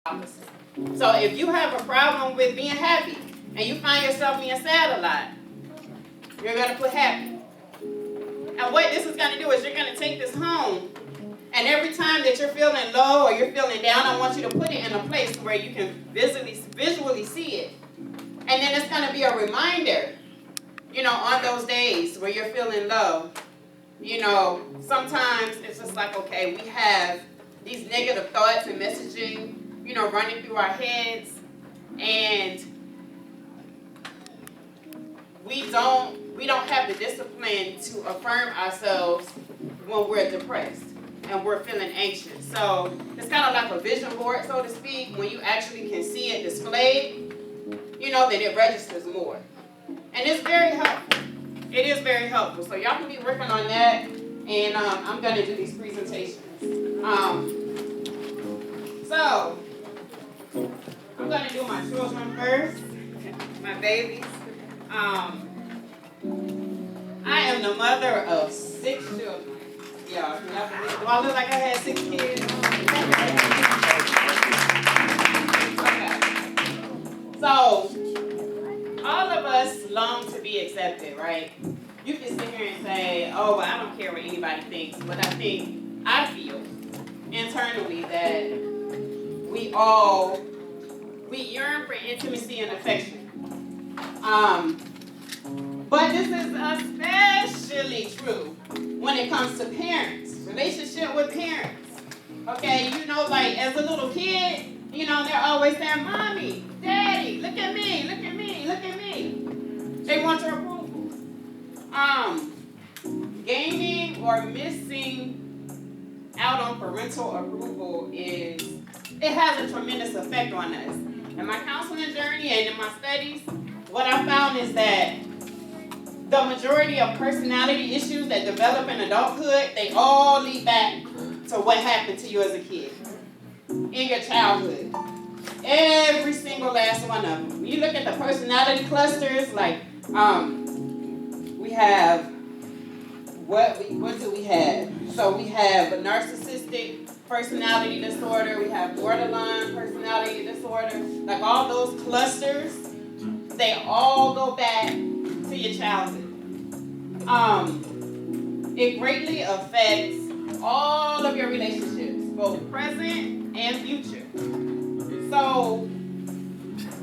opposite. So if you have a problem with being happy and you find yourself being sad a lot, you're going to put happy. And what this is going to do is you're going to take this home, and every time that you're feeling low or you're feeling down, I want you to put it in a place where you can visually see it. And then it's going to be a reminder, on those days where you're feeling low. Sometimes it's just like, okay, we have these negative thoughts and messaging, running through our heads, and we don't have the discipline to affirm ourselves when we're depressed and we're feeling anxious. So it's kind of like a vision board, so to speak. When you actually can see it displayed, then it registers more. And it's very helpful. It is very helpful. So y'all can be working on that, and I'm going to do these presentations. So I'm going to do my children first, my babies. I am the mother of 6 children. Y'all, do I look like I had 6 kids? Okay. So, all of us long to be accepted, right? You can sit here and say, oh, well, I don't care what anybody thinks, but I feel internally that we yearn for intimacy and affection. But this is especially true when it comes to parents, relationship with parents. Okay, like as a little kid, they're always saying, Mommy, Daddy, look at me, look at me, look at me. They want your approval. Gaining or missing out on parental approval it has a tremendous effect on us. In my counseling journey and in my studies, what I found is that the majority of personality issues that develop in adulthood, they all lead back to what happened to you as a kid, in your childhood. Every single last one of them. When you look at the personality clusters, like we have, what do we have? So we have a narcissistic personality disorder, we have borderline personality disorder, like all those clusters, they all go back to your childhood. It greatly affects all of your relationships, both present and future. So,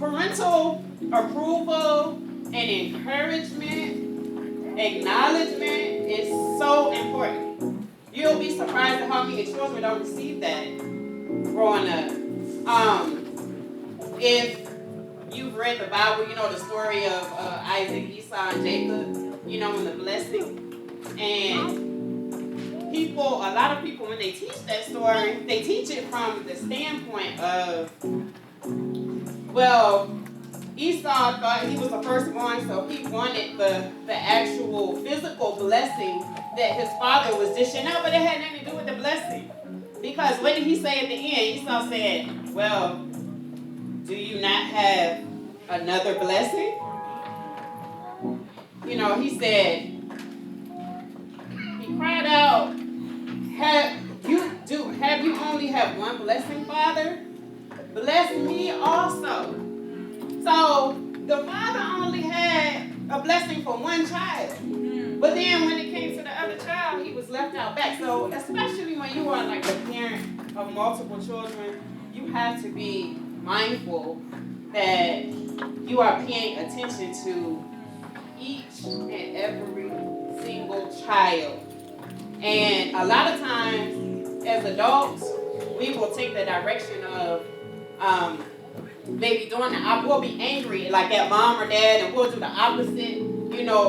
parental approval and encouragement, acknowledgement is so important. You'll be surprised at how many children don't receive that growing up. If you've read the Bible, the story of Isaac, Esau, and Jacob, and the blessing. And a lot of people, when they teach that story, they teach it from the standpoint of, well, Esau thought he was the firstborn, so he wanted the actual physical blessing that his father was dishing out, but it had nothing to do with the blessing. Because what did he say at the end? Esau said, well, do you not have another blessing? He said, he cried out, have you only have one blessing, Father? Bless me also. So the father only had a blessing for one child. But then when it came to the other child, he was left out back. So especially when you are like a parent of multiple children, you have to be mindful that you are paying attention to each and every single child. And a lot of times, as adults, we will take the direction of maybe doing we'll be angry like at mom or dad, and we'll do the opposite,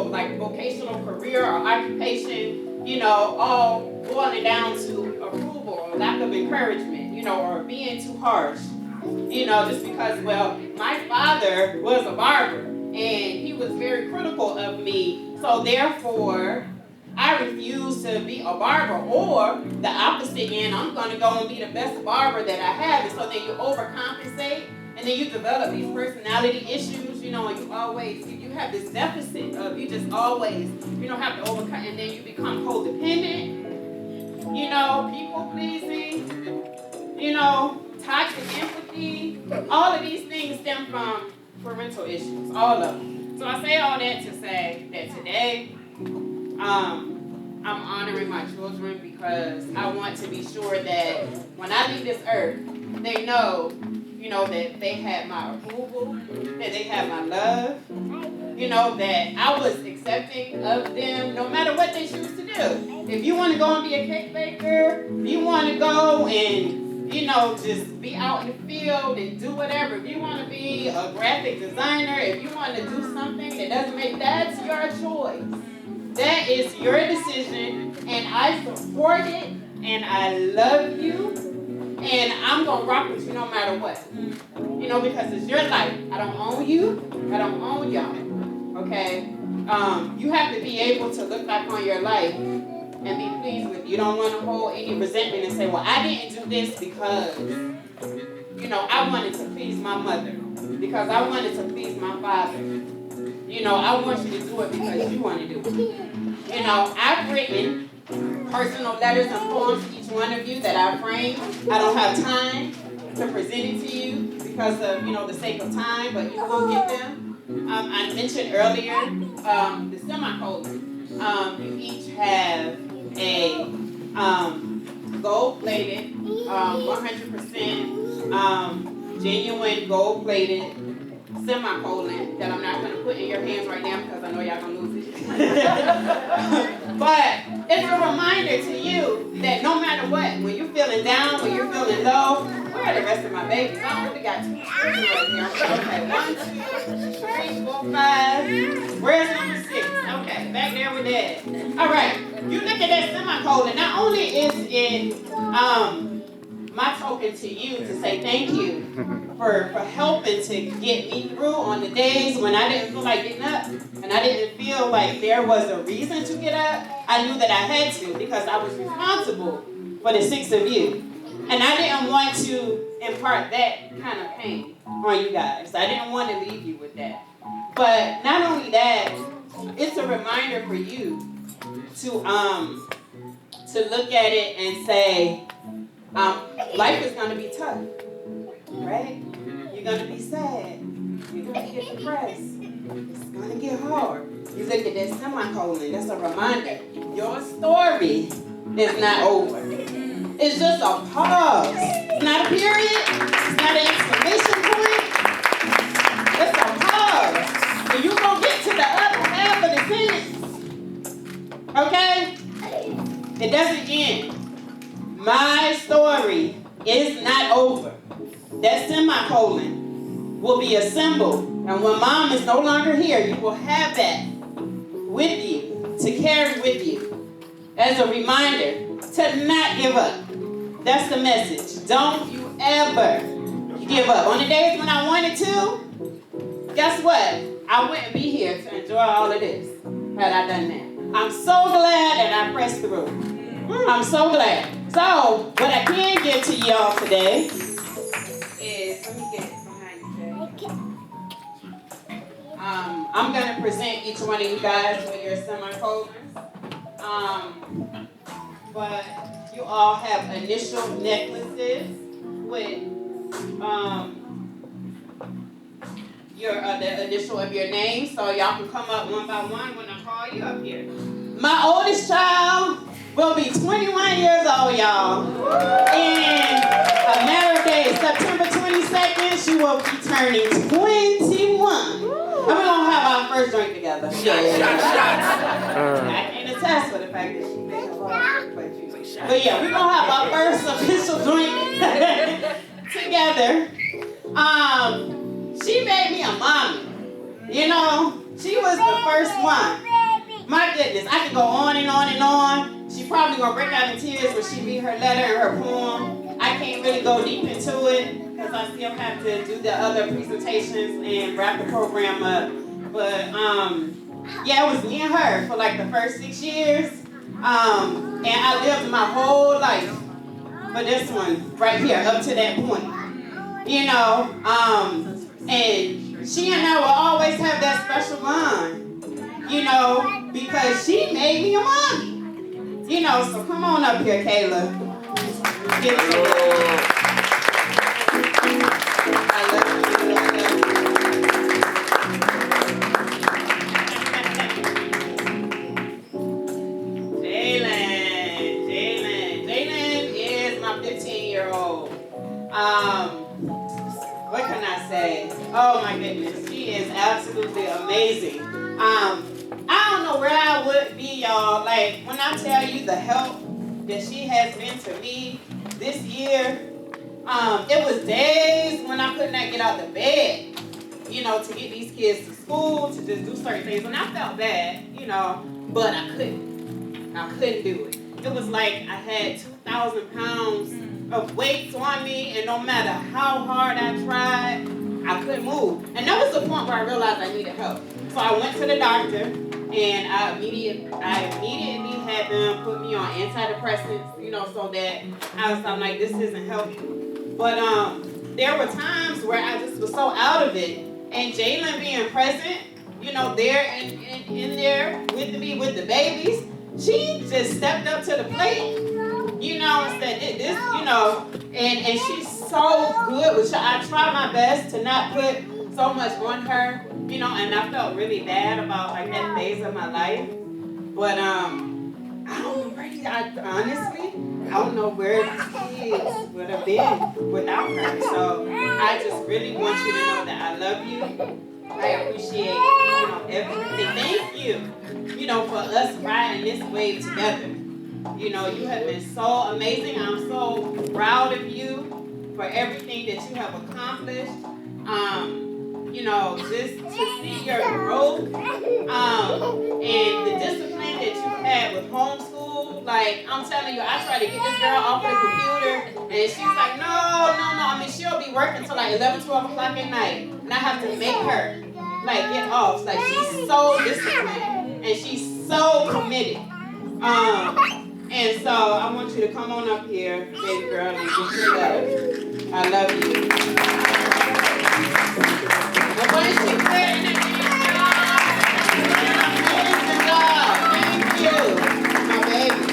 like vocational career or occupation, all boiling down to approval or lack of encouragement, or being too harsh. Just because, well, my father was a barber and he was very critical of me, so therefore I refuse to be a barber, or the opposite end, I'm going to go and be the best barber that I have. And so then you overcompensate, and then you develop these personality issues, and you have this deficit of you just always, have to overcome, and then you become codependent, people pleasing, toxic empathy. all of these things stem from parental issues, all of them. So I say all that to say that today, I'm honoring my children because I want to be sure that when I leave this earth, they know, that they had my approval, that they had my love, that I was accepting of them no matter what they choose to do. If you want to go and be a cake baker, if you want to go and, just be out in the field and do whatever, if you want to be a graphic designer, if you want to do something that doesn't make, that's your choice. That is your decision, and I support it, and I love you, and I'm going to rock with you no matter what. Because it's your life. I don't own you. I don't own y'all. Okay? You have to be able to look back on your life and be pleased with it. You don't want to hold any resentment and say, well, I didn't do this because, I wanted to please my mother. Because I wanted to please my father. I want you to do it because you want to do it. I've written personal letters and poems to each one of you that I framed. I don't have time to present it to you because of, the sake of time, but you will get them. I mentioned earlier the semicolon. You each have a gold-plated, 100% genuine gold-plated semicolon that I'm not going to put in your hands right now because I know y'all going to lose it. But it's a reminder to you that no matter what, when you're feeling down, when you're feeling low, where are the rest of my babies? I only got 2 children right here. Okay, 1, 2, 3, 4, 5. Where's number 6? Okay, back there with Dad. All right, you look at that semicolon. Not only is it my token to you to say thank you for helping to get me through on the days when I didn't feel like getting up and I didn't feel like there was a reason to get up. I knew that I had to because I was responsible for the 6 of you. And I didn't want to impart that kind of pain on you guys. I didn't want to leave you with that. But not only that, it's a reminder for you to look at it and say, life is going to be tough, right? You're going to be sad. You're going to get depressed. It's going to get hard. You look at that semicolon, that's a reminder. Your story is not over. It's just a pause. It's not a period. It's not an exclamation point. It's a pause. And you're going to get to the other half of the sentence. Okay? It doesn't end. My story is not over. That semicolon will be a symbol. And when Mom is no longer here, you will have that with you, to carry with you, as a reminder to not give up. That's the message. Don't you ever give up. On the days when I wanted to, guess what? I wouldn't be here to enjoy all of this had I done that. I'm so glad that I pressed through. I'm so glad. So, what I can give to y'all today is, let me get it behind you. I'm going to present each one of you guys with your semicolons. But you all have initial necklaces with the initial of your name, so y'all can come up one by one when I call you up here. My oldest child will be 21 years old, y'all. In a matter of days, September 22nd, she will be turning 21. And we're going to have our first drink together. I can attest for the fact that she made a lot. But yeah, we're going to have our first official drink together. She made me a mommy. She was the first one. My goodness, I could go on and on and on. She probably going to break out in tears when she read her letter and her poem. I can't really go deep into it because I still have to do the other presentations and wrap the program up. But yeah, it was me and her for like the first 6 years. And I lived my whole life for this one right here up to that point. And she and I will always have that special bond. Because she made me a mommy. So come on up here, Kayla. Give it to her. what can I say? Oh my goodness, she is absolutely amazing. I don't know where I would be, y'all. Like, when I tell you the help that she has been to me this year, it was days when I could not get out of bed, to get these kids to school, to just do certain things. And I felt bad, but I couldn't. I couldn't do it. It was like I had 2,000 pounds of weights on me, and no matter how hard I tried, I couldn't move. And that was the point where I realized I needed help. So I went to the doctor, and I immediately had them put me on antidepressants, so that I'm like, this isn't helping. But there were times where I just was so out of it, and Jalen being present, there in there with me with the babies, she just stepped up to the plate, and said this, and she's so good with I try my best to not put so much on her, and I felt really bad about like that phase of my life. But I don't know honestly, I don't know where these kids would have been without her. So I just really want you to know that I love you. I appreciate, everything. Thank you, for us riding this wave together. You have been so amazing. I'm so proud of you for everything that you have accomplished. Just to see your growth, and the discipline that you had with homeschool. Like, I'm telling you, I tried to get this girl off of the computer, and she's like, no. I mean, she'll be working till like 11, 12 o'clock at night, and I have to make her, like, get off. Like, she's so disciplined, and she's so committed. And so I want you to come on up here, baby girl, and get your love. I love you. And when she said it, amazing job. Thank you, my baby.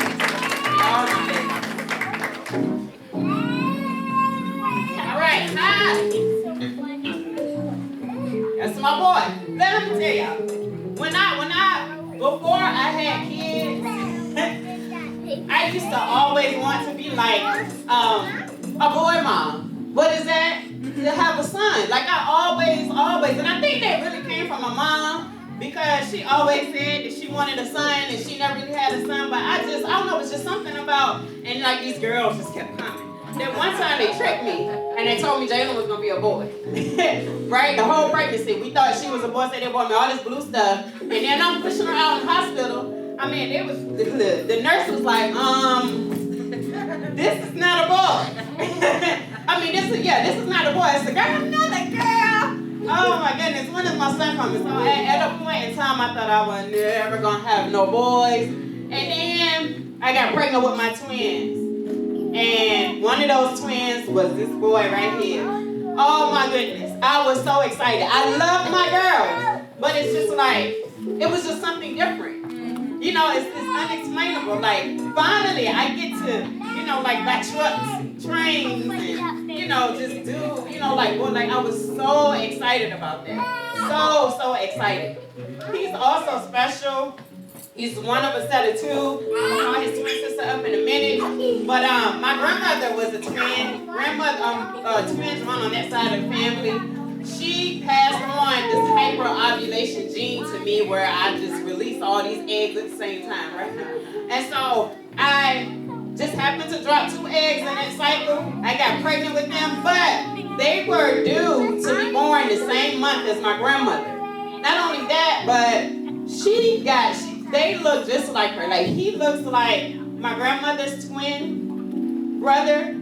All right, hi. That's my boy. Let me tell y'all. Before I had kids, I used to always want to be like a boy mom. What is that? To have a son. Like I always, and I think that really came from my mom because she always said that she wanted a son and she never really had a son. But I don't know, it was just something about, and like these girls just kept coming. Then one time they tricked me and they told me Jalen was gonna be a boy. Right? The whole pregnancy. We thought she was a boy, so they bought me all this blue stuff. And then I'm pushing her out in the hospital. I mean, the nurse was like, this is not a boy. I mean, this is not a boy, it's a girl. Another girl. Oh my goodness, when is my son coming? So at a point in time, I thought I was never gonna have no boys. And then I got pregnant with my twins. And one of those twins was this boy right here. Oh my goodness, I was so excited. I love my girls, but it's just like, it was just something different. It's unexplainable. Like, finally, I get to, like, buy trucks, trains, and, just do, I was so excited about that. So excited. He's also special. He's one of a set of two. I'll call his twin sister up in a minute. But my grandmother was a twin. Twins run on that side of the family. She passed on this hyper-ovulation gene to me where I just release all these eggs at the same time, right? And so I just happened to drop 2 eggs in that cycle. I got pregnant with them, but they were due to be born the same month as my grandmother. Not only that, but they look just like her. Like, he looks like my grandmother's twin brother,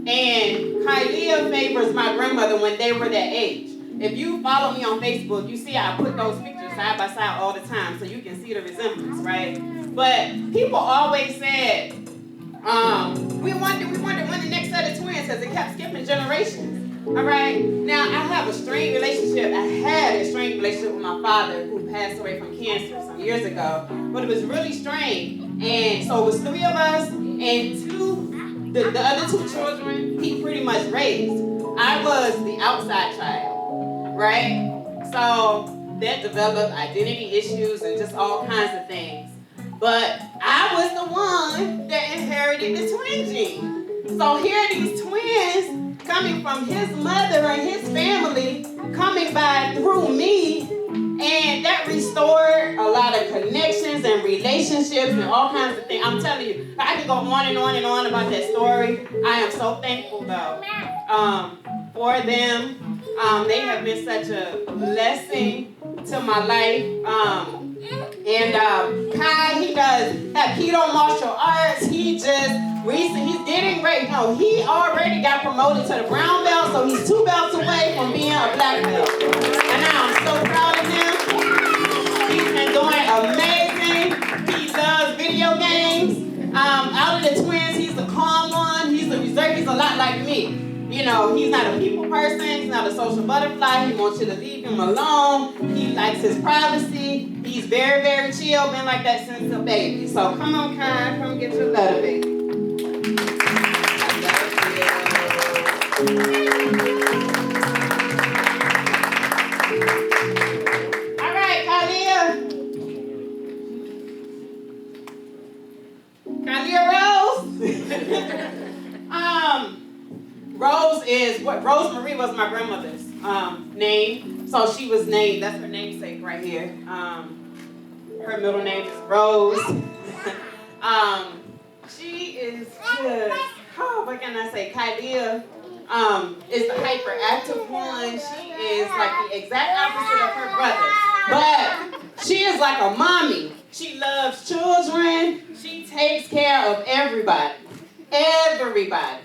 and Kylia favors my grandmother when they were that age. If you follow me on Facebook, you see I put those pictures side by side all the time, so you can see the resemblance, right? But people always said, we wonder when the next set of twins, because it kept skipping generations. All right. Now I had a strained relationship with my father, who passed away from cancer some years ago. But it was really strained, and so it was 3 of us, and the other 2 children he pretty much raised. I was the outside child, right? So that developed identity issues and just all kinds of things. But I was the one that inherited the twin gene. So here are these twins, coming from his mother and his family, coming by through me, and that restored a lot of connections and relationships and all kinds of things. I'm telling you, I could go on and on and on about that story. I am so thankful though for them. They have been such a blessing to my life. Kai, he does have keto martial arts. He's getting ready. No, he already got promoted to the brown belt, so he's 2 belts away from being a black belt. And I'm so proud of him. He's been doing amazing. He loves video games. Out of the twins, he's the calm one. He's the reserved. He's a lot like me. You know, he's not a people person. He's not a social butterfly. He wants you to leave him alone. He likes his privacy. He's very, very chill. Been like that since a baby. So come on, Kai. Come get your letter, baby. All right, Kalia Rose. Rose is what Rosemary was my grandmother's name. So she was named, that's her namesake right here. Her middle name is Rose. She is just, what can I say? Kylia is the hyperactive one. She is like the exact opposite of her brother. But she is like a mommy. She loves children. She takes care of everybody. Everybody.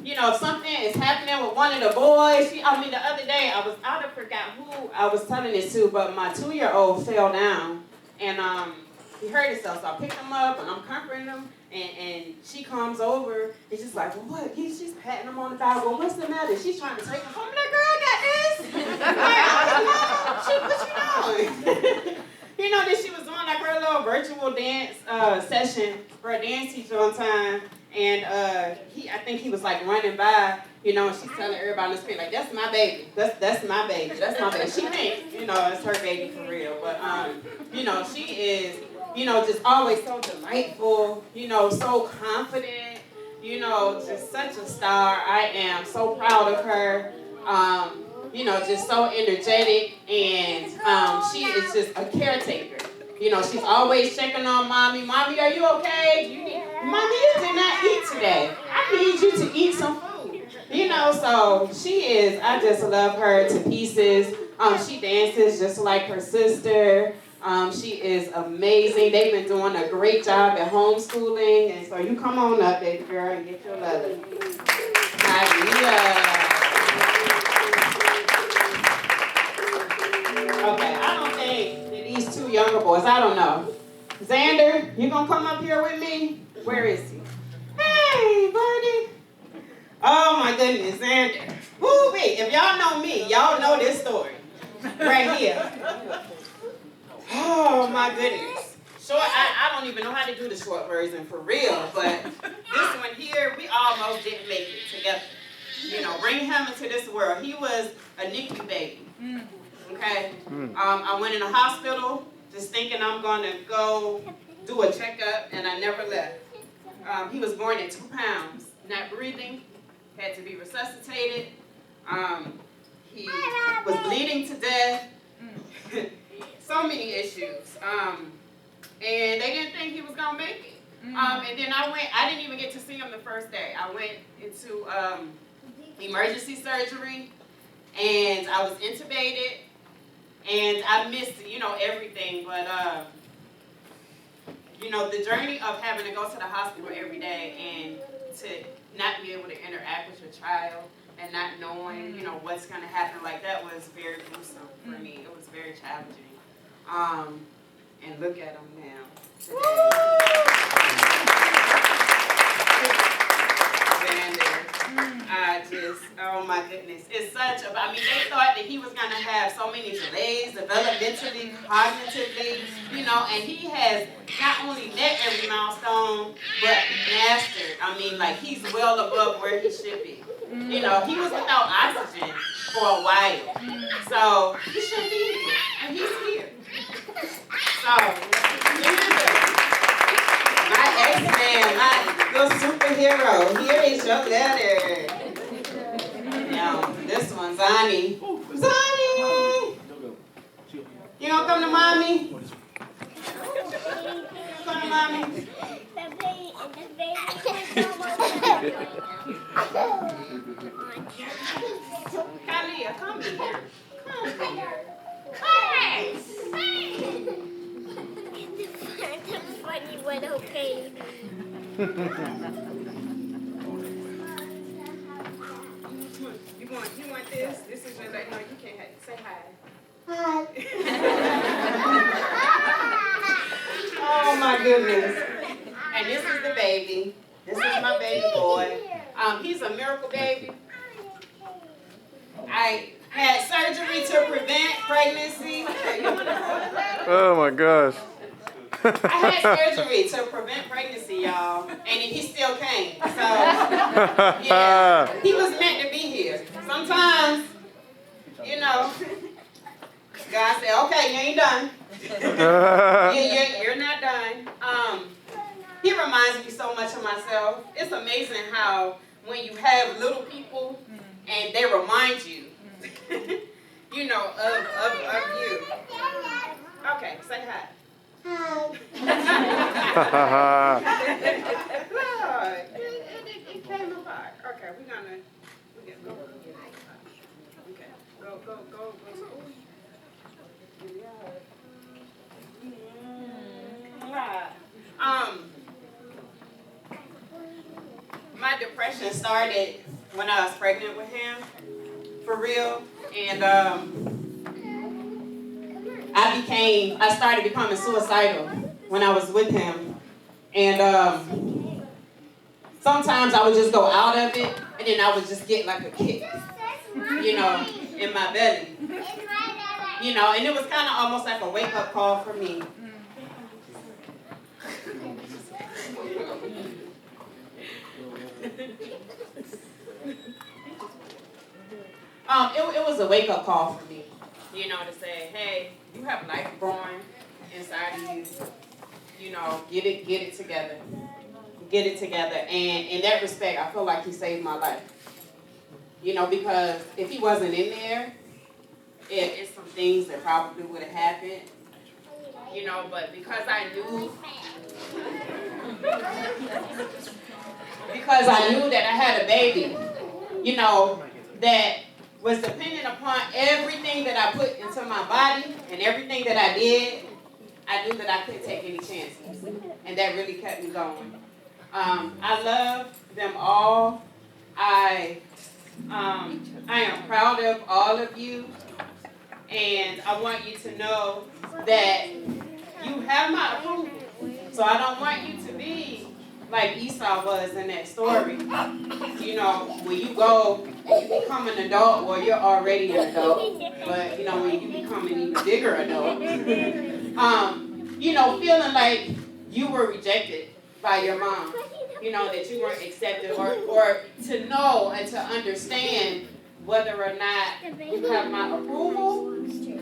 You know, if something is happening with one of the boys, the other day, I forgot who I was telling this to, but my 2-year-old fell down, and he hurt himself, so I picked him up, and I'm comforting him, and she comes over, and she's like, well, what? She's patting him on the back, well, what's the matter? She's trying to take him home, that girl got this. Like, what you doing? You know, then she was doing like her little virtual dance session for a dance teacher one time. And I think he was like running by, you know, and she's telling everybody on the screen, like, that's my baby. That's my baby. That's my baby. She thinks, you know, it's her baby for real. But, you know, she is, you know, just always so delightful, you know, so confident, you know, just such a star. I am so proud of her. You know, just so energetic. And she is just a caretaker. You know, she's always checking on mommy. Mommy, are you okay? Mommy, you did not eat today. I need you to eat some food. You know, so she is, I just love her to pieces. She dances just like her sister. She is amazing. They've been doing a great job at homeschooling. And so you come on up, baby girl, and get your letter. Okay, I don't think that these 2 younger boys, I don't know. Xander, you gonna come up here with me? Where is he? Hey, buddy. Oh my goodness, Xander. Woo-wee. If y'all know me, y'all know this story. Right here. Oh my goodness. I don't even know how to do the short version for real, but this one here, we almost didn't make it together. You know, bring him into this world. He was a NICU baby. Okay? I went in the hospital just thinking I'm going to go do a checkup, and I never left. He was born at 2 pounds, not breathing, had to be resuscitated. He was bleeding to death. So many issues. And they didn't think he was going to make it. And then I didn't even get to see him the first day. I went into emergency surgery, and I was intubated, and I missed, you know, everything, but, you know, the journey of having to go to the hospital every day and to not be able to interact with your child and not knowing, you know, what's going to happen, like that was very gruesome for me. It was very challenging. And look at him now. Oh my goodness. It's such a, I mean, they thought that he was going to have so many delays, developmentally, cognitively, you know, and he has not only met every milestone, but mastered. I mean, like, he's well above where he should be. You know, he was without oxygen for a while. So, he should be here, and he's here. So, my ex-man, my little superhero, here is your letter. Zani. Zani! You gonna come to mommy? Come to mommy. Kalia, come here. Come here. Hey! That's funny, but okay. You want this? This is your, like, no, you can't have it. Say hi. Hi. Oh my goodness. And this is the baby. This is my baby boy. He's a miracle baby. I had surgery to prevent pregnancy. Oh my gosh. I had surgery to prevent pregnancy, y'all, and he still came. So, yeah, he was meant to be here. Sometimes, you know, God said, okay, you ain't done. You're not done. He reminds me so much of myself. It's amazing how when you have little people and they remind you, you know, of you. Okay, say hi. Hi. Lord, it came apart. Okay, we go. Okay, go. My depression started when I was pregnant with him, for real, and I started becoming suicidal when I was with him, and sometimes I would just go out of it, and then I would just get like a kick, you know, in my belly, you know, and it was kind of almost like a wake-up call for me. It was a wake-up call for me, you know, to say, hey, you have life growing inside of you. You know, get it together. Get it together. And in that respect, I feel like he saved my life. You know, because if he wasn't in there, it's some things that probably would have happened. You know, but because I knew that I had a baby, you know, that was dependent upon everything that I put into my body and everything that I did, I knew that I couldn't take any chances. And that really kept me going. I love them all. I am proud of all of you. And I want you to know that you have my approval. So I don't want you to be like Esau was in that story. You know, when you go and you become an adult, well, you're already an adult, but, you know, when you become an even bigger adult, you know, feeling like you were rejected by your mom, you know, that you weren't accepted, or to know and to understand whether or not you have my approval,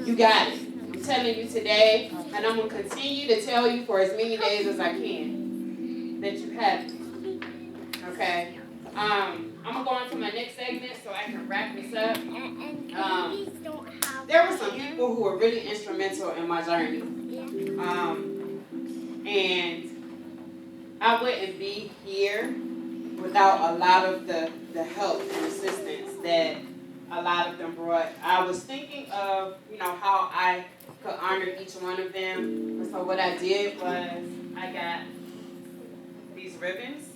you got it. I'm telling you today, and I'm going to continue to tell you for as many days as I can, that you have it. Okay? I'm going to go on to my next segment so I can wrap this up. There were some people who were really instrumental in my journey. And I wouldn't be here without a lot of the help and assistance that a lot of them brought. I was thinking of, you know, how I could honor each one of them. And so what I did was I got these ribbons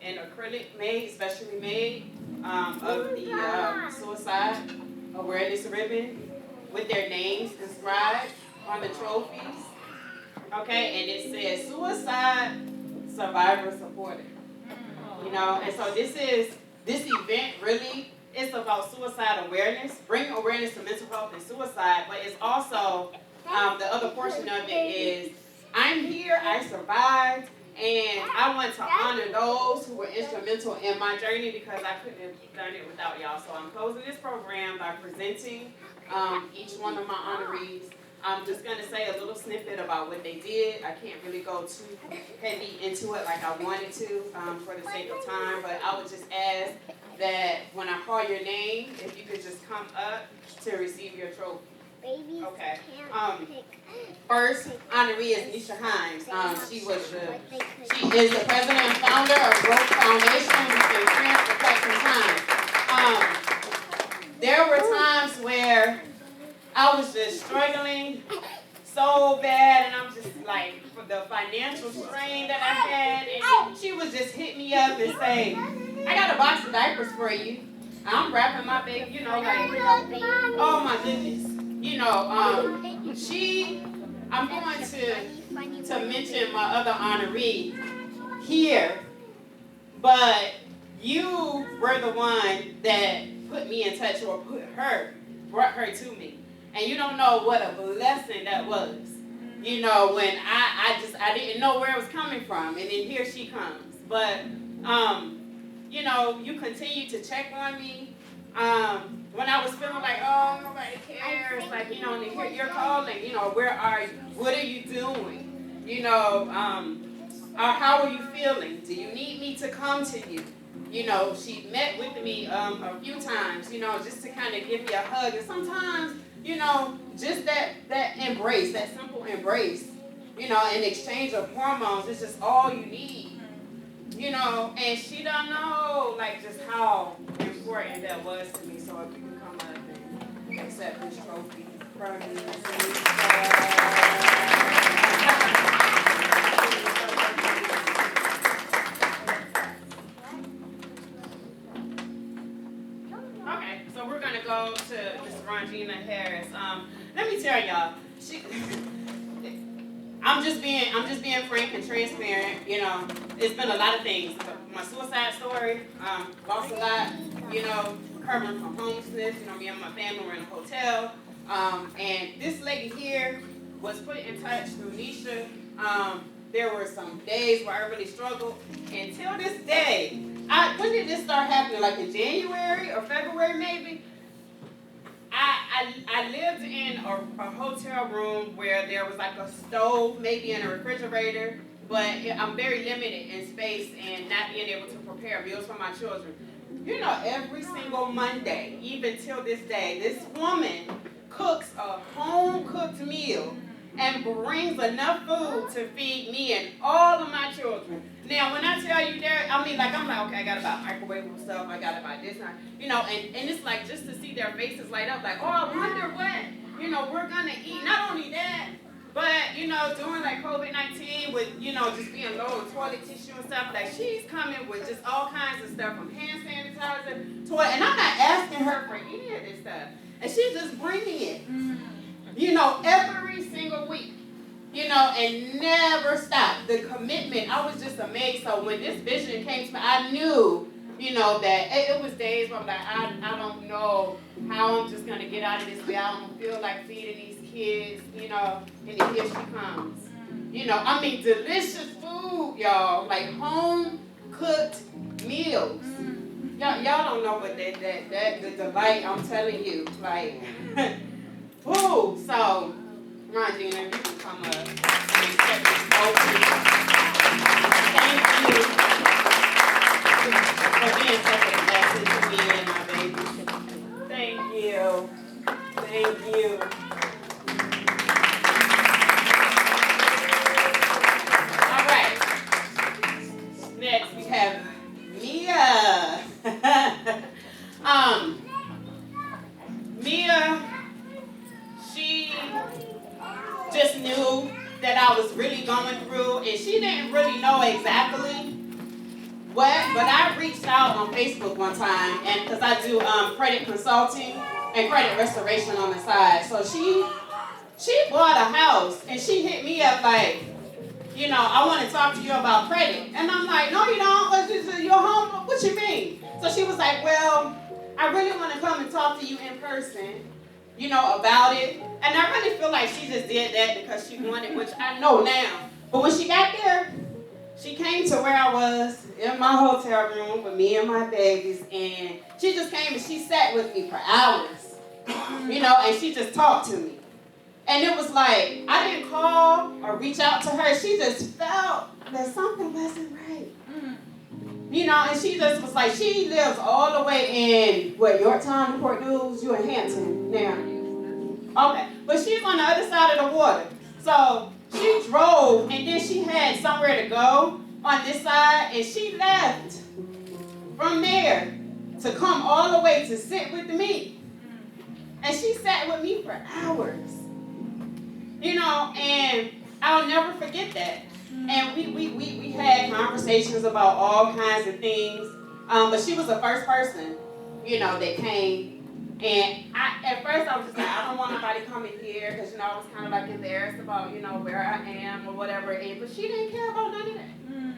in acrylic specially made, of the suicide awareness ribbon with their names inscribed on the trophies. Okay, and it says suicide survivor supported. You know, and so this event really is about suicide awareness, bringing awareness to mental health and suicide, but it's also, the other portion of it is, I'm here, I survived, and I want to honor those who were instrumental in my journey because I couldn't have done it without y'all. So I'm closing this program by presenting each one of my honorees. I'm just going to say a little snippet about what they did. I can't really go too heavy into it like I wanted to for the sake of time, but I would just ask that when I call your name, if you could just come up to receive your trophy. Babies Okay. can't pick. First honoree is Nisha Hines. She is the president and founder of Growth Foundation. We've been friends for quite some time. There were times where I was just struggling so bad, and I'm just like, for the financial strain that I had, and she would just hit me up and say, I got a box of diapers for you. I'm wrapping my baby, you know, like, oh my goodness. You know, I'm going to mention my other honoree here, but you were the one that put me in touch, or brought her to me. And you don't know what a blessing that was. You know, when I didn't know where it was coming from, and then here she comes. But, you know, you continue to check on me. When I was feeling like, oh, nobody cares, like, you know, you're calling, you know, where are you? What are you doing? You know, how are you feeling? Do you need me to come to you? You know, she met with me a few times, you know, just to kind of give me a hug. And sometimes, you know, just that embrace, that simple embrace, you know, in exchange of hormones, it's just all you need. You know, and she don't know, like, just how important that was to me. So if you can come up and accept this trophy from me. Okay, so we're gonna go to Miss Rongina Harris. Let me tell y'all, I'm just being frank and transparent. You know, it's been a lot of things. My suicide story, lost a lot. You know, recovering from homelessness. You know, me and my family were in a hotel. And this lady here was put in touch through Nisha. There were some days where I really struggled. Until this day, when did this start happening? Like in January or February maybe? I lived in a hotel room where there was like a stove, maybe in a refrigerator, but I'm very limited in space and not being able to prepare meals for my children. You know, every single Monday, even till this day, this woman cooks a home-cooked meal and brings enough food to feed me and all of my children. Now, when I tell you that, I'm like, okay, I got to buy microwavable stuff, I got to buy this, you know, and it's like just to see their faces light up, like, oh, I wonder what, you know, we're going to eat. Not only that, but, you know, during like COVID-19 with, you know, just being low on toilet tissue and stuff, like she's coming with just all kinds of stuff from hand sanitizer, toilet, and I'm not asking her for any of this stuff. And she's just bringing it, you know, every single week. You know, and never stop. The commitment, I was just amazed. So when this vision came to me, I knew, you know, that it was days where I'm like, I don't know how I'm just going to get out of this way. I don't feel like feeding these kids, you know, and then here she comes. You know, I mean, delicious food, y'all, like home-cooked meals. Y'all don't know what the delight, I'm telling you, like, woo, so... Rongina, you can come up and accept this trophy. Thank you for being such a blessing to me and my baby. Thank you. Thank you. All right. Next we have Mia. Mia, she just knew that I was really going through, and she didn't really know exactly what, but I reached out on Facebook one time, and because I do credit consulting and credit restoration on the side. So she bought a house, and she hit me up like, you know, I want to talk to you about credit. And I'm like, no, you don't. You're home. What you mean? So she was like, well, I really want to come and talk to you in person, you know, about it. And I really feel like she just did that because she wanted, which I know now. But when she got there, she came to where I was in my hotel room with me and my babies, and she just came and she sat with me for hours, you know, and she just talked to me. And it was like, I didn't call or reach out to her. She just felt that something wasn't right. You know, and she just was like, she lives all the way in, Yorktown, Newport News? You in Hampton now. Okay, but she's on the other side of the water. So she drove, and then she had somewhere to go on this side, and she left from there to come all the way to sit with me. And she sat with me for hours. You know, and I'll never forget that. And we had conversations about all kinds of things. But she was the first person, you know, that came. And at first I was just like, I don't want nobody coming here, because, you know, I was kind of like embarrassed about, you know, where I am or whatever. But she didn't care about none of that.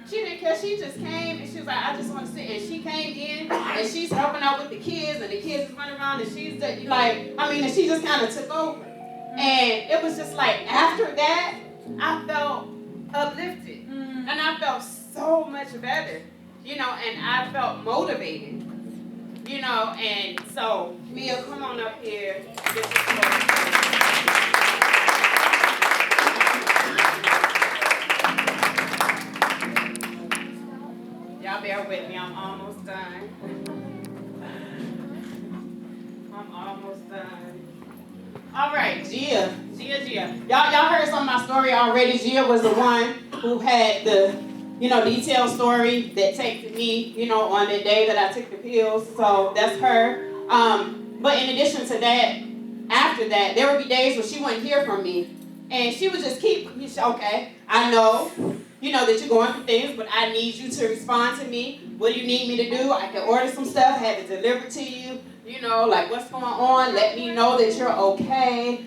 She didn't care. She just came and she was like, I just want to sit. And she came in and she's helping out with the kids, and the kids is running around, and she's like, and she just kind of took over. And it was just like, after that, I felt uplifted. And I felt so much better, you know, and I felt motivated, you know. And so, Mia, come on up here. Y'all bear with me, I'm almost done. I'm almost done. All right, Gia. Y'all heard some of my story already. Gia was the one who had the, you know, detailed story that texted me, you know, on the day that I took the pills. So that's her. But in addition to that, after that, there would be days where she wouldn't hear from me. And she would just keep, okay, I know, you know, that you're going through things, but I need you to respond to me. What do you need me to do? I can order some stuff, have it delivered to you. You know, like, what's going on? Let me know that you're okay.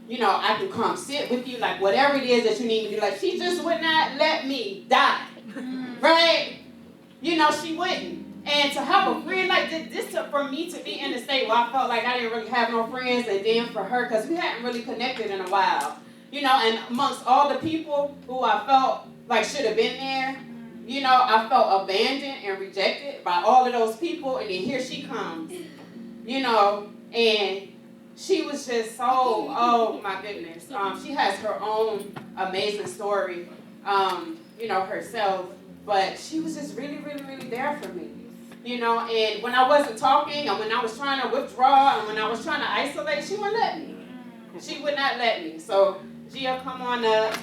You know, I can come sit with you, like, whatever it is that you need me to do. Like, she just would not let me die, right? You know, she wouldn't. And to have a friend like this for me to be in the state where I felt like I didn't really have no friends, and then for her, because we hadn't really connected in a while. You know, and amongst all the people who I felt like should have been there, you know, I felt abandoned and rejected by all of those people, and then here she comes, you know, and she was just so, oh my goodness. She has her own amazing story, you know, herself, but she was just really, really, really there for me, you know, and when I wasn't talking, and when I was trying to withdraw, and when I was trying to isolate, she wouldn't let me. She would not let me. So, Gia, come on up.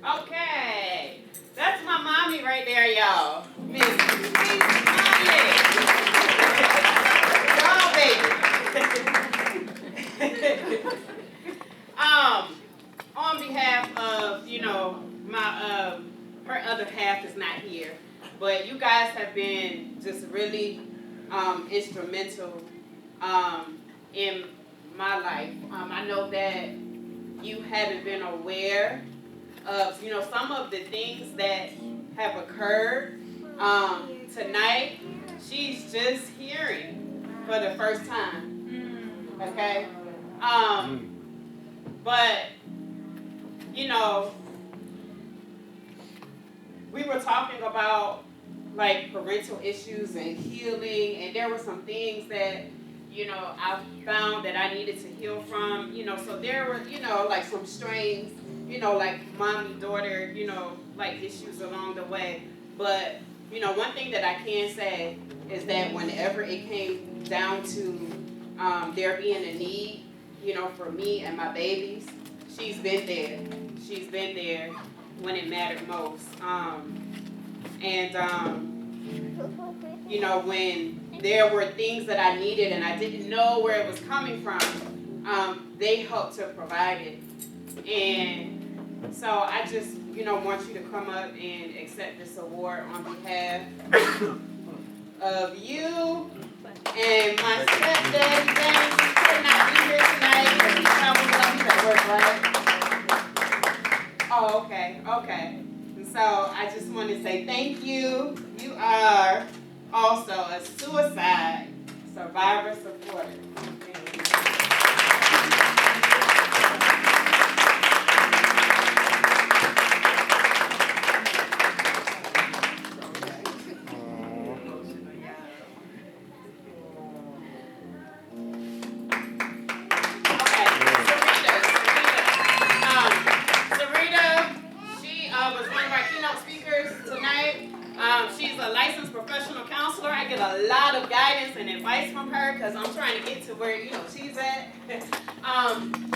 Okay, that's my mommy right there, y'all. Miss Conley. Y'all, baby. On behalf of, you know, my her other half is not here, but you guys have been just really instrumental in my life. I know that you haven't been aware of, you know, some of the things that have occurred. Tonight, she's just hearing for the first time, okay? But, you know, we were talking about, like, parental issues and healing, and there were some things that, you know, I found that I needed to heal from, you know, so there were, you know, like some strains, you know, like mommy-daughter, you know, like issues along the way. But, you know, one thing that I can say is that whenever it came down to there being a need, you know, for me and my babies, she's been there. She's been there when it mattered most. You know, when there were things that I needed and I didn't know where it was coming from, they helped to provide it. And so I just, you know, want you to come up and accept this award on behalf of you and my stepdad. He could not be here tonight because he traveled at work, right? Oh, okay. And so I just want to say thank you. You are also a suicide survivor supporter. to where, she's at.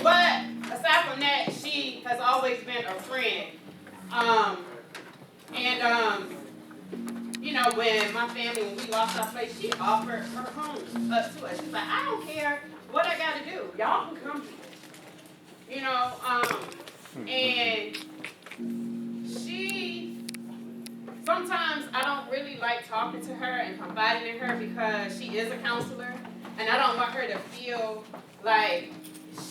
But aside from that, she has always been a friend. When my family, when we lost our place, she offered her home up to us. She's like, I don't care what I got to do. Y'all can come here. And she, sometimes I don't really like talking to her and confiding in her because she is a counselor. And I don't want her to feel like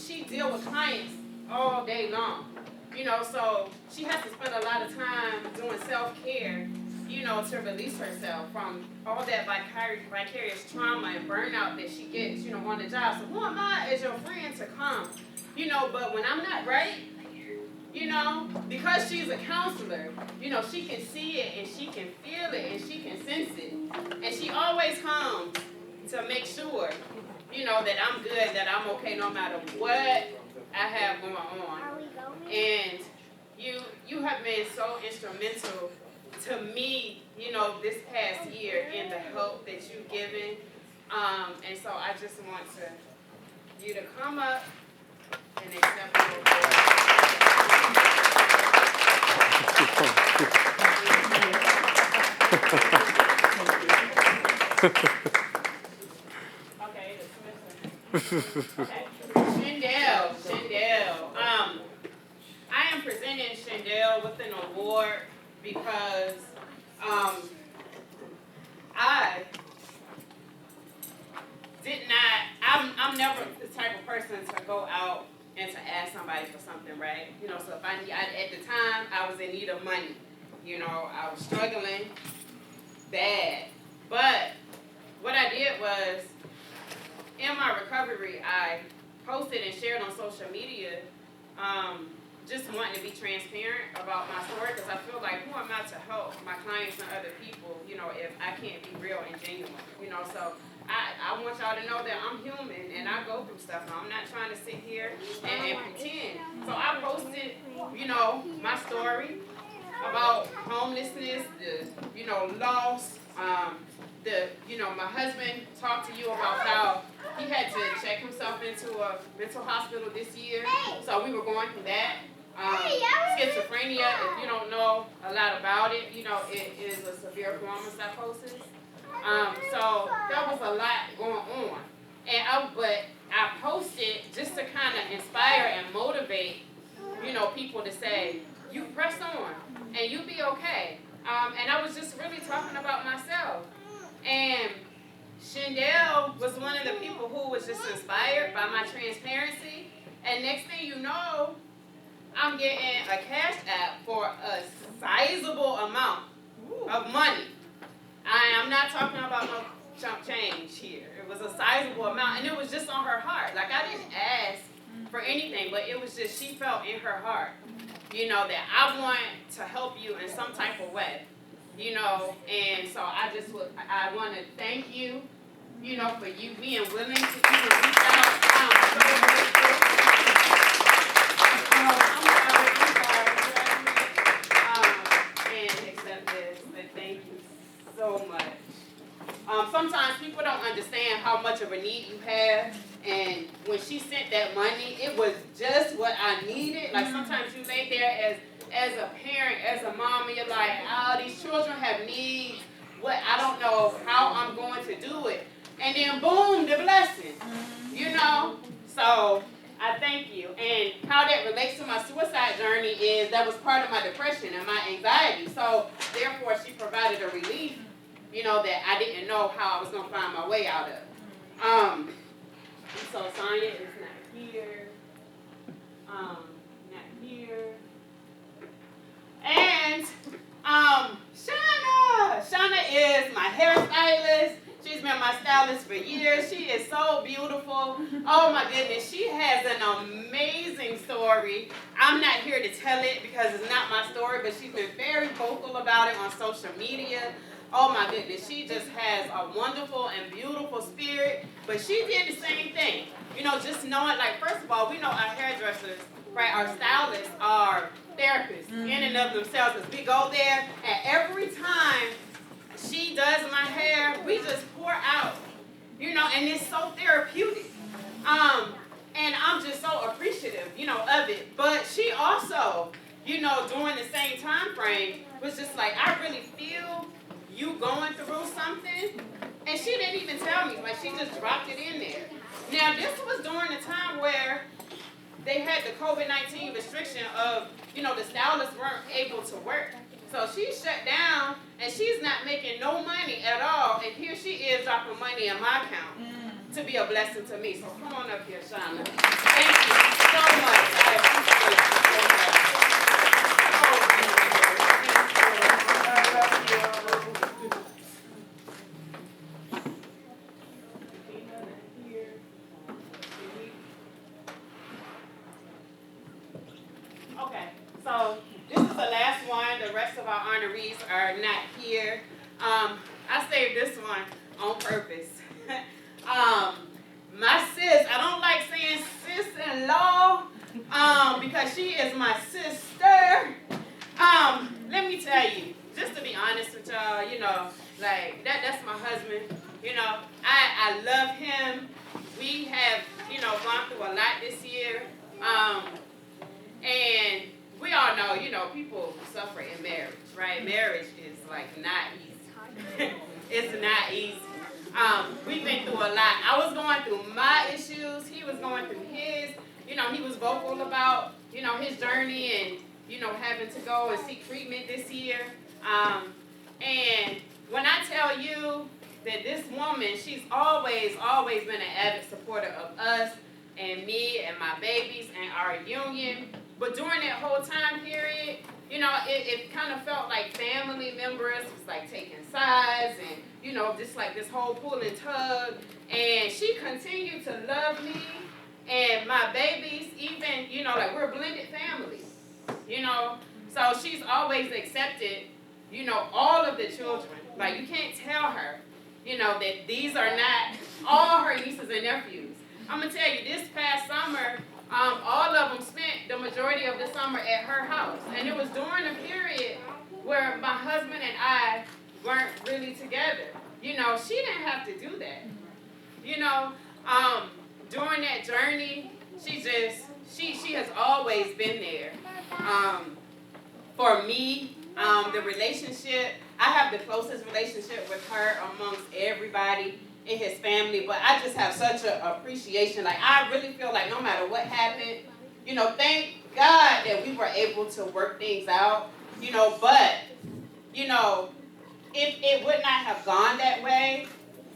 she deals with clients all day long. So she has to spend a lot of time doing self-care, to release herself from all that vicarious trauma and burnout that she gets, on the job. So who am I as your friend to come? But when I'm not right, because she's a counselor, she can see it and she can feel it and she can sense it. And she always comes to make sure, that I'm good, that I'm okay no matter what I have going on. And you have been so instrumental to me, this past year in the help that you've given. And so I just want you to come up and accept your Okay. Shendell. I am presenting Shendell with an award because I'm never the type of person to go out and to ask somebody for something, right? So if at the time, I was in need of money. I was struggling bad. But what I did was, in my recovery, I posted and shared on social media, just wanting to be transparent about my story, because I feel like, who am I to help my clients and other people, if I can't be real and genuine, So I want y'all to know that I'm human and I go through stuff. I'm not trying to sit here and pretend. So I posted, my story about homelessness, the, loss, my husband talked to you about how he had to check himself into a mental hospital this year. So we were going through that. Schizophrenia, if you don't know a lot about it, it is a severe form of psychosis. So there was a lot going on. But I posted just to kind of inspire and motivate, people to say, you press on and you be okay. And I was just really talking about myself. And Shendell was one of the people who was just inspired by my transparency. And next thing you know, I'm getting a cash app for a sizable amount of money. I am not talking about no chump change here. It was a sizable amount, and it was just on her heart. Like, I didn't ask for anything, but it was just, she felt in her heart, that I want to help you in some type of way, and so I want to thank you, for you being willing to even reach out. I'm so grateful. And accept this, but thank you so much. Sometimes people don't understand how much of a need you have, and when she sent that money, it was just what I needed. Like, sometimes you lay there as a parent, as a mom, and you're like, these children have needs. I don't know how I'm going to do it. And then boom, the blessing, So I thank you. And how that relates to my suicide journey is that was part of my depression and my anxiety. So therefore, she provided a relief, that I didn't know how I was going to find my way out of. So Sonia is not here. Not here. And Shauna is my hairstylist. She's been my stylist for years. She is so beautiful. Oh my goodness, she has an amazing story. I'm not here to tell it because it's not my story, but she's been very vocal about it on social media. Oh my goodness, she just has a wonderful and beautiful spirit, but she did the same thing. Just knowing, like, first of all, we know our hairdressers, right, our stylists are therapists in and of themselves, as we go there, and every time she does my hair, we just pour out, and it's so therapeutic. And I'm just so appreciative, of it. But she also, during the same time frame, was just like, I really feel you going through something. And she didn't even tell me. Like, she just dropped it in there. Now, this was during the time where they had the COVID-19 restriction of, the stylists weren't able to work. So she shut down, and she's not making no money at all. And here she is dropping money in my account to be a blessing to me. So come on up here, Shauna. Thank you so much. I appreciate you so much. Okay, so this is the last one. The rest of our honorees are not here. I saved this one on purpose. My sis, I don't like saying sis-in-law, because she is my sister. Let me tell you, just to be honest with y'all, that's my husband. I love him. We have, gone through a lot this year. And we all know, people suffer in marriage, right? Marriage is not easy. It's not easy. We've been through a lot. I was going through my issues. He was going through his. He was vocal about, his journey and, having to go and seek treatment this year. And when I tell you that this woman, she's always been an avid supporter of us and me and my babies and our union. But during that whole time period, it kind of felt like family members was taking sides and, just like this whole pull and tug. And she continued to love me and my babies, even, we're a blended family, So she's always accepted, all of the children. You can't tell her, that these are not all her nieces and nephews. I'm going to tell you, this past summer, all of them spent the majority of the summer at her house. And it was during a period where my husband and I weren't really together. She didn't have to do that. During that journey, she has always been there. For me, the relationship, I have the closest relationship with her amongst everybody in his family, but I just have such an appreciation. I really feel like no matter what happened, thank God that we were able to work things out, but, if it would not have gone that way,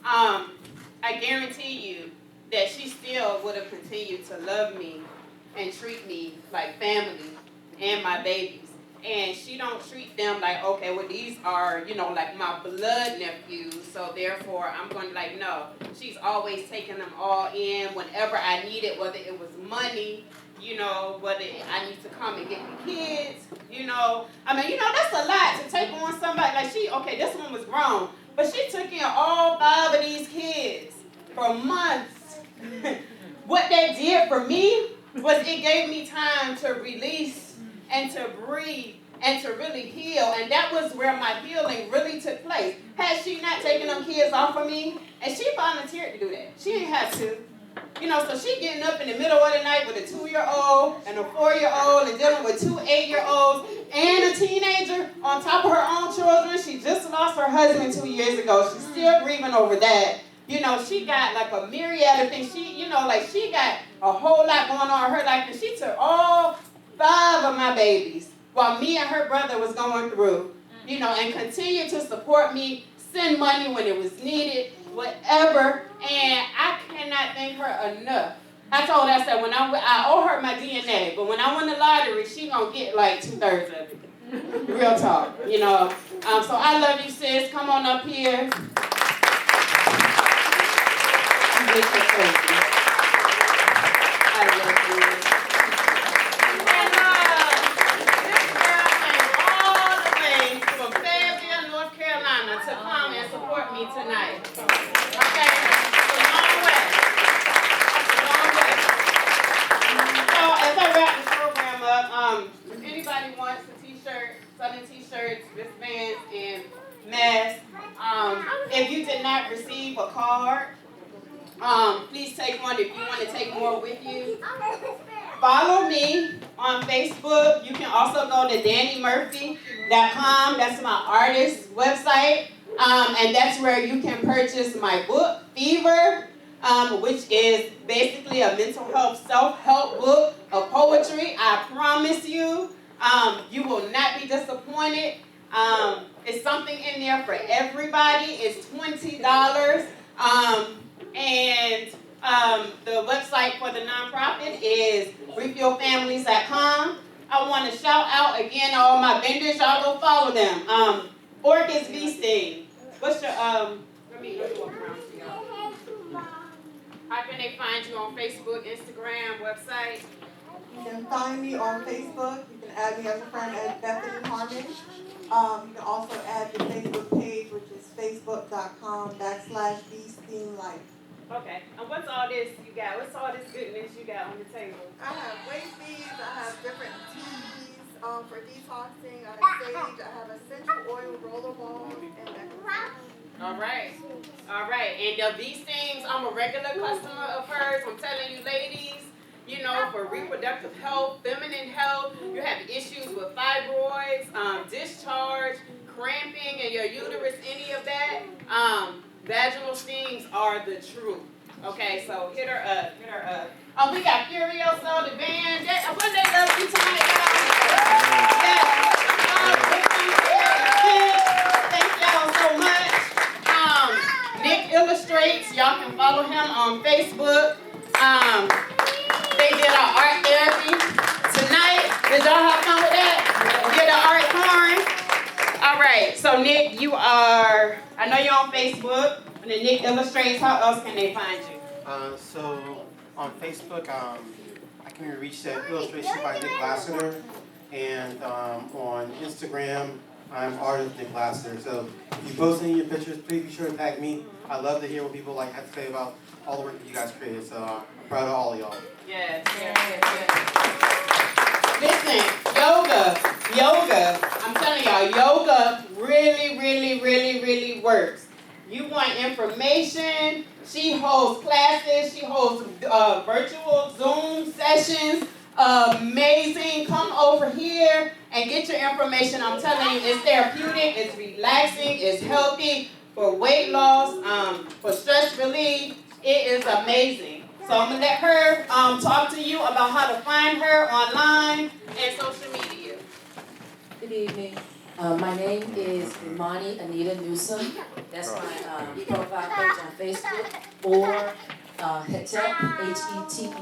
I guarantee you that she still would have continued to love me and treat me like family and my babies. And she don't treat them like, okay, well, these are, my blood nephews, so therefore I'm going to no. She's always taking them all in whenever I need it, whether it was money, whether I need to come and get the kids, that's a lot to take on somebody. This one was grown, but she took in all 5 of these kids for months. What that did for me was it gave me time to release and to breathe and to really heal. And that was where my healing really took place. Had she not taken them kids off of me, and she volunteered to do that. She didn't have to. So she getting up in the middle of the night with a 2-year-old and a 4-year-old and dealing with 2 8-year-olds and a teenager on top of her own children. She just lost her husband 2 years ago. She's still grieving over that. She got a myriad of things. She got a whole lot going on in her life, and she took all 5 of my babies while me and her brother was going through, and continued to support me, send money when it was needed, whatever. And I cannot thank her enough. I told her, I said, I owe her my DNA, but when I win the lottery, she gonna get 2/3 of it. Real talk, So I love you, sis. Come on up here. I love you. And this girl came all the way from Fayetteville, North Carolina to come and support me tonight. Okay? It's a long way. So as I wrap this program up, if anybody wants a t-shirt, Southern t-shirts, wristbands, and masks, if you did not receive a card, Please take one if you want to take more with you. Follow me on Facebook. You can also go to DannyMurphy.com. That's my artist website. And that's where you can purchase my book, Fever, which is basically a mental health self-help book of poetry. I promise you, you will not be disappointed. It's something in there for everybody. It's $20. And the website for the nonprofit is refillfamilies.com. I want to shout out again all my vendors. Y'all go follow them. Orchis Bee Sting. What's your let me walk around for y'all. How can they find you on Facebook, Instagram, website? You can find me on Facebook. You can add me as a friend at Bethany Harmon. You can also add the Facebook page, which is facebook.com/BeSteamLife. Okay. And what's all this you got? What's all this goodness you got on the table? I have waist beads. I have different teas for detoxing. I have sage. I have essential oil roller balls and necklaces. All right. All right. And these things, I'm a regular customer of hers. I'm telling you, ladies, you know, for reproductive health, feminine health, you have issues with fibroids, discharge, cramping in your uterus, any of that, vaginal stings are the truth. Okay, so hit her up, hit her up. We got Furioso, the band. What they love you tonight, yes. Thank y'all so much. Nick Illustrates, y'all can follow him on Facebook. They did our art therapy tonight. Did y'all have fun with that? Did the art corn? All right, so Nick, you are, I know you're on Facebook. And then Nick Illustrates, how else can they find you? So on Facebook, I can be reached at Illustration by Nick Lassiter. And on Instagram, I'm Artist Nick Lassiter. So if you post any of your pictures, please be sure to tag me. I love to hear what people have to say about all the work that you guys created. So I'm proud of all of y'all. Yes. Listen, yoga. I'm telling y'all, yoga really works. You want information? She holds classes. She holds virtual Zoom sessions. Amazing. Come over here and get your information. I'm telling you, it's therapeutic, it's relaxing, it's healthy for weight loss, for stress relief. It is amazing. So I'm going to let her talk to you about how to find her online and social media. Good evening. My name is Imani Anita Newsom. That's my profile page on Facebook. Or HETEP, HETEP,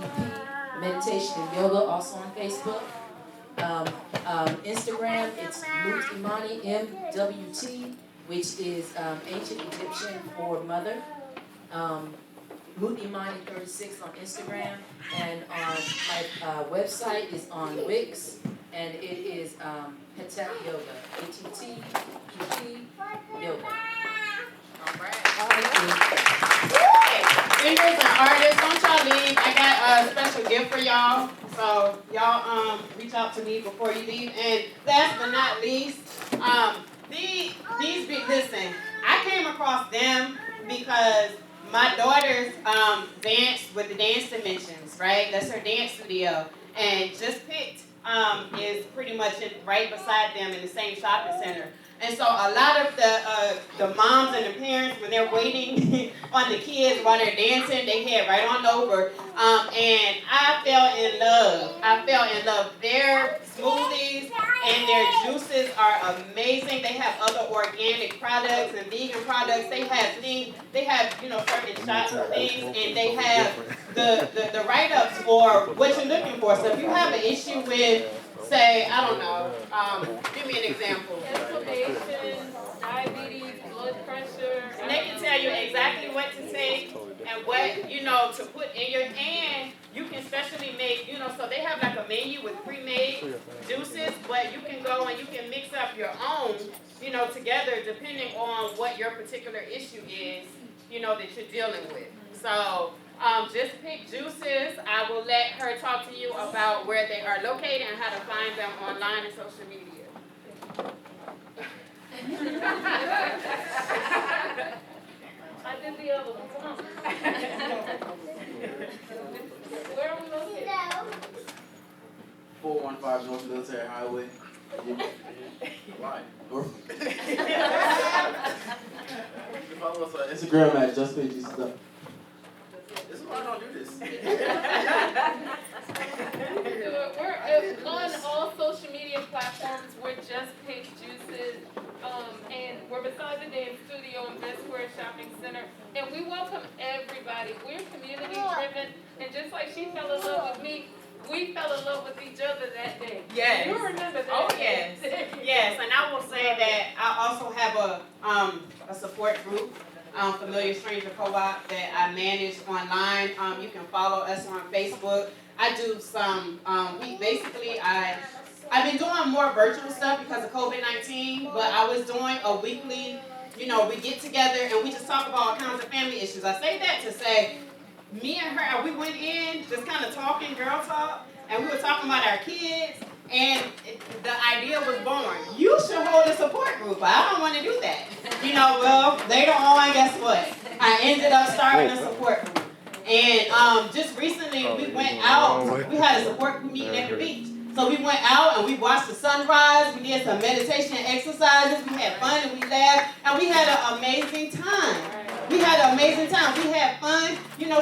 Meditation and Yoga, also on Facebook. Instagram, it's Mut Imani, MWT, which is ancient Egyptian for mother. Mut Imani 36 on Instagram. And on my website is on Wix. And it is HETEP Yoga, HETEP Yoga. All right. Singers and artists, don't y'all leave. I got a special gift for y'all. So y'all reach out to me before you leave. And last but not least, listen, I came across them because my daughters dance with the Dance Dimensions, right? That's her dance studio. And Just Picked is pretty much right beside them in the same shopping center. And so a lot of the moms and the parents, when they're waiting on the kids while they're dancing, they head right on over. And I fell in love. Their smoothies and their juices are amazing. They have other organic products and vegan products. They have certain shots of things, and they have the write-ups for what you're looking for. So if you have an issue with, say, I don't know, give me an example. Inflammation, diabetes, blood pressure. And they can tell you exactly what to take and what, to put in your hand. You can specially make, so they have like a menu with pre-made juices, but you can go and you can mix up your own, together depending on what your particular issue is, that you're dealing with. So, Just Pick Juices. I will let her talk to you about where they are located and how to find them online and social media. I did the other one, come on. Where are we located? 415 North Military Highway. Right. North. You can follow us on Instagram at JustPageStuff. This is why I don't do this. We're on all social media platforms. We're Just Page Juices. And we're beside the Dance Studio in Best Square Shopping Center. And we welcome everybody. We're community driven. And just like she fell in love with me, we fell in love with each other that day. Yes. You remember that? Oh, yes. Yes, and I will say that I also have a support group, Familiar Stranger Co-op, that I manage online. You can follow us on Facebook. I do some, I've been doing more virtual stuff because of COVID-19, but I was doing a weekly, we get together and we just talk about all kinds of family issues. I say that to say, me and her, we went in just kind of talking, girl talk, and we were talking about our kids, and the idea was born. You should hold a support group. I don't want to do that. Well, later on, guess what? I ended up starting a support group. And just recently, we went out. We had a support group meeting at the beach. So we went out and we watched the sunrise. We did some meditation exercises. We had fun and we laughed. And we had an amazing time. We had fun.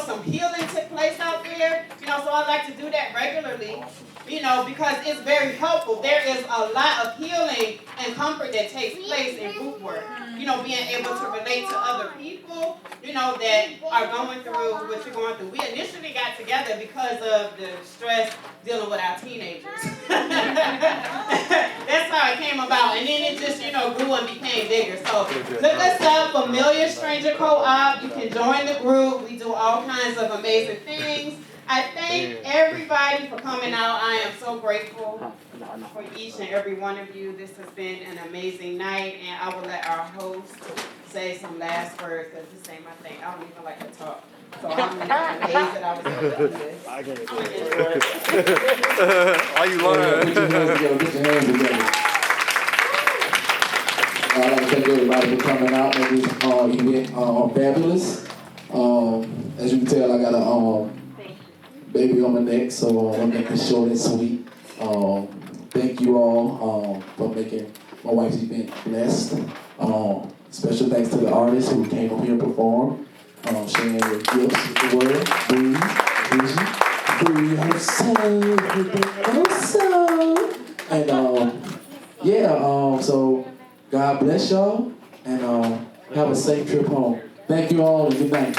Some healing took place out there. So I like to do that regularly. Because it's very helpful. There is a lot of healing and comfort that takes place in group work. Being able to relate to other people, that are going through what you're going through. We initially got together because of the stress dealing with our teenagers. That's how it came about. And then it just, grew and became bigger. So look us up, Familiar Stranger Co-op. You can join the group. We do all kinds of amazing things. I thank everybody for coming out. I am so grateful for each and every one of you. This has been an amazing night, and I will let our host say some last words, because this ain't my thing. I don't even like to talk. So I'm amazed that I was able to do this. I get it. I'm gonna enjoy it. Why you lying? Put your hands together. Put your hands together. I'd like to thank everybody for coming out and this event fabulous. As you can tell, I got a baby on my neck, so I'm making it short and sweet. Thank you all for making my wife's event blessed. Special thanks to the artists who came up here and performed, sharing their gifts with the world. Free and so God bless y'all and have a safe trip home. Thank you all and good night.